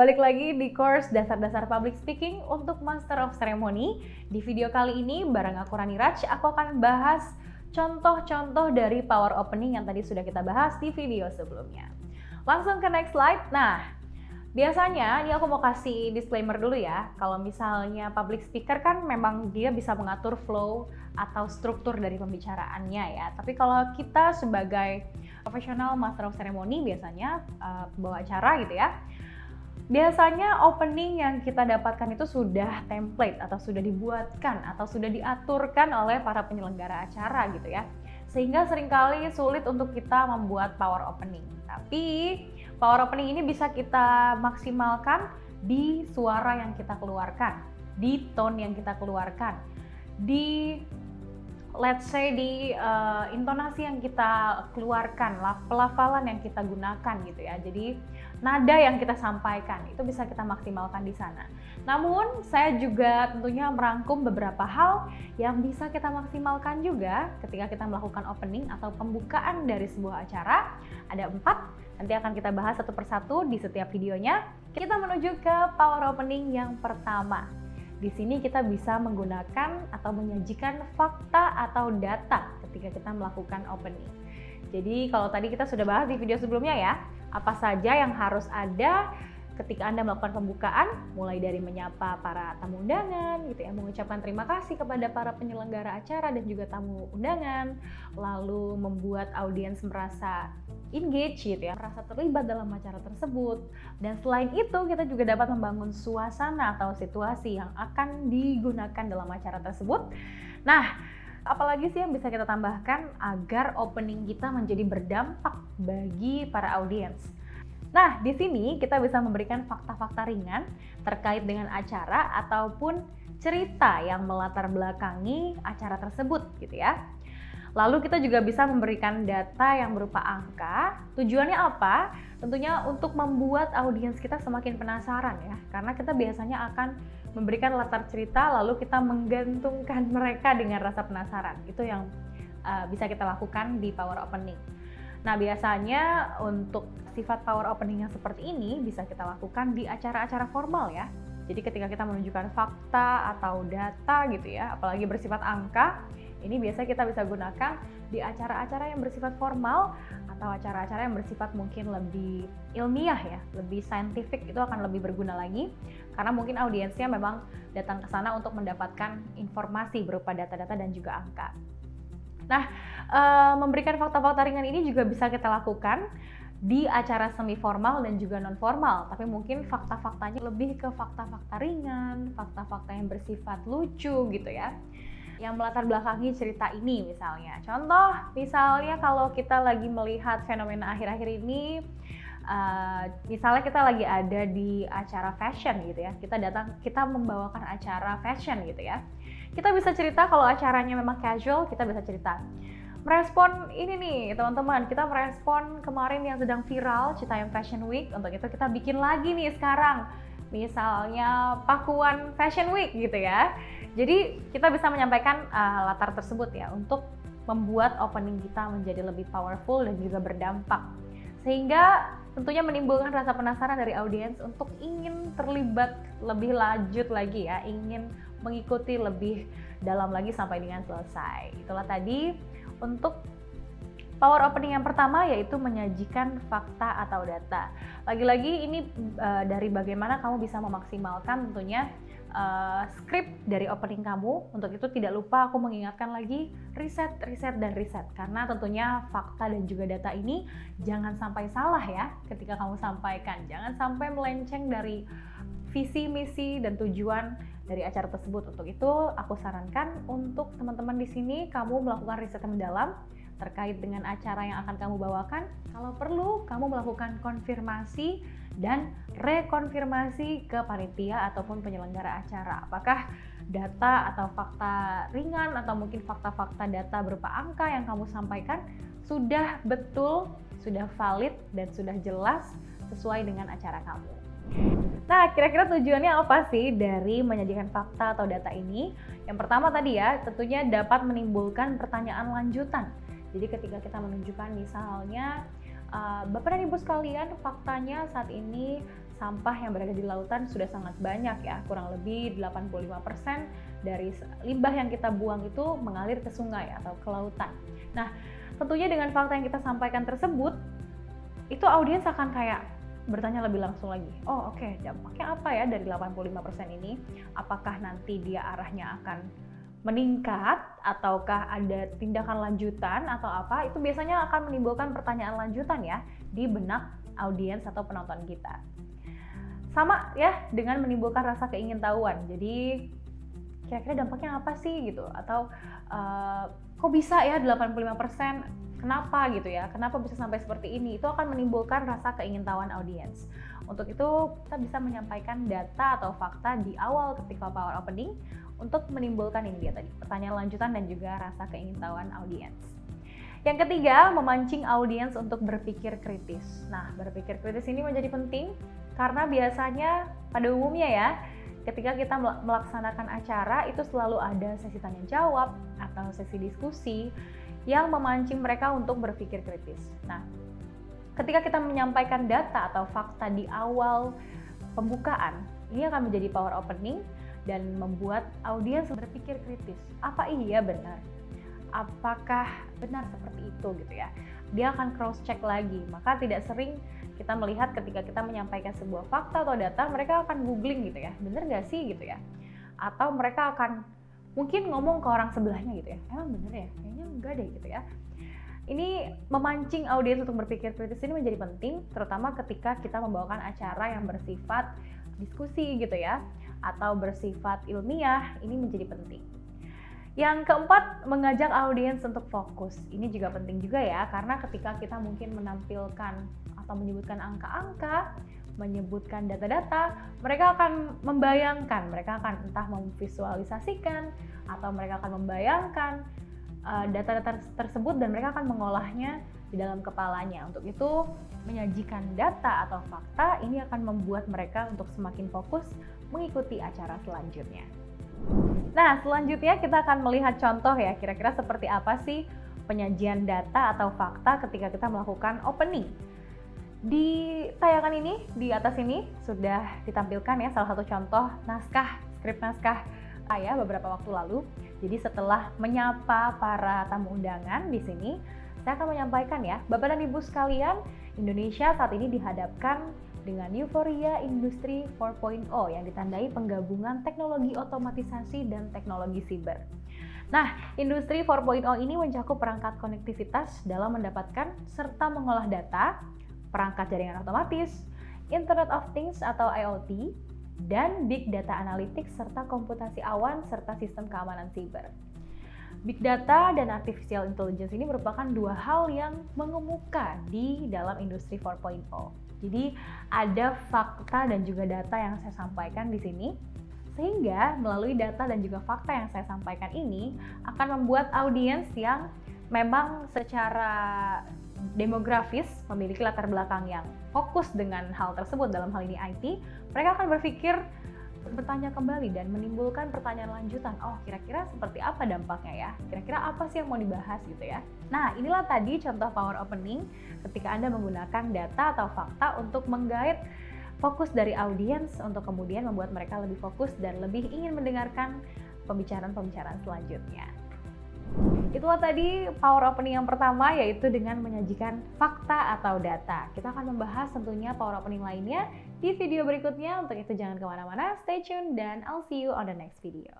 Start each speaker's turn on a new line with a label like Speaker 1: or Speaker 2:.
Speaker 1: balik lagi di course Dasar-Dasar Public Speaking untuk Master of Ceremony. Di video kali ini bareng aku Rani Raj, aku akan bahas contoh-contoh dari power opening yang tadi sudah kita bahas di video sebelumnya. Langsung ke next slide. Nah, biasanya ini aku mau kasih disclaimer dulu ya. Kalau misalnya public speaker kan memang dia bisa mengatur flow atau struktur dari pembicaraannya ya. Tapi kalau kita sebagai profesional Master of Ceremony biasanya pembawa acara gitu ya, biasanya opening yang kita dapatkan itu sudah template atau sudah dibuatkan atau sudah diaturkan oleh para penyelenggara acara gitu ya. Sehingga seringkali sulit untuk kita membuat power opening. Tapi power opening ini bisa kita maksimalkan di suara yang kita keluarkan, di tone yang kita keluarkan, di let's say di intonasi yang kita keluarkan, pelafalan yang kita gunakan gitu ya. Jadi nada yang kita sampaikan itu bisa kita maksimalkan di sana. Namun saya juga tentunya merangkum beberapa hal yang bisa kita maksimalkan juga ketika kita melakukan opening atau pembukaan dari sebuah acara. Ada 4, nanti akan kita bahas satu persatu di setiap videonya. Kita menuju ke power opening yang pertama. Di sini kita bisa menggunakan atau menyajikan fakta atau data ketika kita melakukan opening. Jadi kalau tadi kita sudah bahas di video sebelumnya ya, apa saja yang harus ada ketika Anda melakukan pembukaan, mulai dari menyapa para tamu undangan, gitu ya, mengucapkan terima kasih kepada para penyelenggara acara dan juga tamu undangan, lalu membuat audiens merasa engage gitu ya, merasa terlibat dalam acara tersebut. Dan selain itu kita juga dapat membangun suasana atau situasi yang akan digunakan dalam acara tersebut. Nah, apalagi sih yang bisa kita tambahkan agar opening kita menjadi berdampak bagi para audiens? Nah, di sini kita bisa memberikan fakta-fakta ringan terkait dengan acara ataupun cerita yang melatar belakangi acara tersebut gitu ya. Lalu kita juga bisa memberikan data yang berupa angka. Tujuannya apa? Tentunya untuk membuat audiens kita semakin penasaran ya. Karena kita biasanya akan memberikan latar cerita lalu kita menggantungkan mereka dengan rasa penasaran. Itu yang bisa kita lakukan di power opening. Nah, biasanya untuk sifat power opening yang seperti ini bisa kita lakukan di acara-acara formal ya. Jadi ketika kita menunjukkan fakta atau data gitu ya, apalagi bersifat angka, ini biasa kita bisa gunakan di acara-acara yang bersifat formal atau acara-acara yang bersifat mungkin lebih ilmiah ya, lebih scientific, itu akan lebih berguna lagi karena mungkin audiensnya memang datang ke sana untuk mendapatkan informasi berupa data-data dan juga angka. Nah, memberikan fakta-fakta ringan ini juga bisa kita lakukan di acara semi formal dan juga non formal, tapi mungkin fakta-faktanya lebih ke fakta-fakta ringan, fakta-fakta yang bersifat lucu gitu ya, yang melatar belakangi cerita ini misalnya. Contoh, misalnya kalau kita lagi melihat fenomena akhir-akhir ini, misalnya kita lagi ada di acara fashion gitu ya, kita membawakan acara fashion gitu ya. Kita bisa cerita kalau acaranya memang casual, kita bisa cerita. Merespon ini nih teman-teman, kita merespon kemarin yang sedang viral Citayam Fashion Week, untuk itu kita bikin lagi nih sekarang. Misalnya Pakuan Fashion Week gitu ya. Jadi kita bisa menyampaikan latar tersebut ya untuk membuat opening kita menjadi lebih powerful dan juga berdampak. Sehingga tentunya menimbulkan rasa penasaran dari audiens untuk ingin terlibat lebih lanjut lagi ya, ingin mengikuti lebih dalam lagi sampai dengan selesai. Itulah tadi untuk power opening yang pertama, yaitu menyajikan fakta atau data. Lagi-lagi ini dari bagaimana kamu bisa memaksimalkan tentunya skrip dari opening kamu. Untuk itu tidak lupa aku mengingatkan lagi riset. Karena tentunya fakta dan juga data ini jangan sampai salah ya ketika kamu sampaikan. Jangan sampai melenceng dari visi, misi, dan tujuan dari acara tersebut. Untuk itu aku sarankan untuk teman-teman di sini kamu melakukan riset yang mendalam terkait dengan acara yang akan kamu bawakan. Kalau perlu, kamu melakukan konfirmasi dan rekonfirmasi ke panitia ataupun penyelenggara acara. Apakah data atau fakta ringan atau mungkin fakta-fakta data berupa angka yang kamu sampaikan sudah betul, sudah valid, dan sudah jelas sesuai dengan acara kamu. Nah, kira-kira tujuannya apa sih dari menyajikan fakta atau data ini? Yang pertama tadi ya, tentunya dapat menimbulkan pertanyaan lanjutan. Jadi ketika kita menunjukkan misalnya, Bapak dan Ibu sekalian, faktanya saat ini sampah yang berada di lautan sudah sangat banyak ya, kurang lebih 85% dari limbah yang kita buang itu mengalir ke sungai atau ke lautan. Nah, tentunya dengan fakta yang kita sampaikan tersebut, itu audiens akan kayak bertanya lebih langsung lagi, oh oke, dampaknya apa ya dari 85% ini? Apakah nanti dia arahnya akan meningkat ataukah ada tindakan lanjutan atau apa? Itu biasanya akan menimbulkan pertanyaan lanjutan ya di benak audiens atau penonton kita. Sama ya dengan menimbulkan rasa keingintahuan. Jadi kira-kira dampaknya apa sih gitu, atau kok bisa ya 85%? Kenapa gitu ya? Kenapa bisa sampai seperti ini? Itu akan menimbulkan rasa keingintahuan audiens. Untuk itu kita bisa menyampaikan data atau fakta di awal ketika power opening untuk menimbulkan ini dia tadi, pertanyaan lanjutan dan juga rasa keingintahuan audiens. Yang ketiga, memancing audiens untuk berpikir kritis. Nah, berpikir kritis ini menjadi penting karena biasanya pada umumnya ya, ketika kita melaksanakan acara itu selalu ada sesi tanya jawab atau sesi diskusi yang memancing mereka untuk berpikir kritis. Nah, ketika kita menyampaikan data atau fakta di awal pembukaan, ini akan menjadi power opening dan membuat audiens berpikir kritis. Apa iya benar? Apakah benar seperti itu gitu ya? Dia akan cross check lagi. Maka tidak sering kita melihat ketika kita menyampaikan sebuah fakta atau data, mereka akan googling gitu ya. Bener nggak sih gitu ya? Atau mereka akan mungkin ngomong ke orang sebelahnya gitu ya, emang bener ya? Kayaknya enggak deh gitu ya. Ini memancing audiens untuk berpikir kritis ini menjadi penting, terutama ketika kita membawakan acara yang bersifat diskusi gitu ya, atau bersifat ilmiah, ini menjadi penting. Yang keempat, mengajak audiens untuk fokus. Ini juga penting juga ya, karena ketika kita mungkin menampilkan atau menyebutkan angka-angka, menyebutkan data-data, mereka akan membayangkan, mereka akan entah memvisualisasikan atau mereka akan membayangkan data-data tersebut dan mereka akan mengolahnya di dalam kepalanya. Untuk itu, menyajikan data atau fakta ini akan membuat mereka untuk semakin fokus mengikuti acara selanjutnya. Nah, selanjutnya kita akan melihat contoh ya, kira-kira seperti apa sih penyajian data atau fakta ketika kita melakukan opening. Di tayangan ini, di atas ini sudah ditampilkan ya salah satu contoh skrip naskah saya beberapa waktu lalu. Jadi setelah menyapa para tamu undangan di sini, saya akan menyampaikan ya, Bapak dan Ibu sekalian, Indonesia saat ini dihadapkan dengan euforia industri 4.0 yang ditandai penggabungan teknologi otomatisasi dan teknologi siber. Nah, industri 4.0 ini mencakup perangkat konektivitas dalam mendapatkan serta mengolah data, perangkat jaringan otomatis, Internet of Things atau IoT, dan Big Data Analytics serta komputasi awan serta sistem keamanan siber. Big Data dan Artificial Intelligence ini merupakan dua hal yang mengemuka di dalam industri 4.0. Jadi ada fakta dan juga data yang saya sampaikan di sini, sehingga melalui data dan juga fakta yang saya sampaikan ini akan membuat audiens yang memang secara demografis memiliki latar belakang yang fokus dengan hal tersebut, dalam hal ini IT, mereka akan berpikir, bertanya kembali dan menimbulkan pertanyaan lanjutan. Oh, kira-kira seperti apa dampaknya ya? Kira-kira apa sih yang mau dibahas gitu ya? Nah, inilah tadi contoh power opening ketika Anda menggunakan data atau fakta untuk menggait fokus dari audiens untuk kemudian membuat mereka lebih fokus dan lebih ingin mendengarkan pembicaraan-pembicaraan selanjutnya. Itulah tadi power opening yang pertama, yaitu dengan menyajikan fakta atau data. Kita akan membahas tentunya power opening lainnya di video berikutnya. Untuk itu jangan kemana-mana, stay tune dan I'll see you on the next video.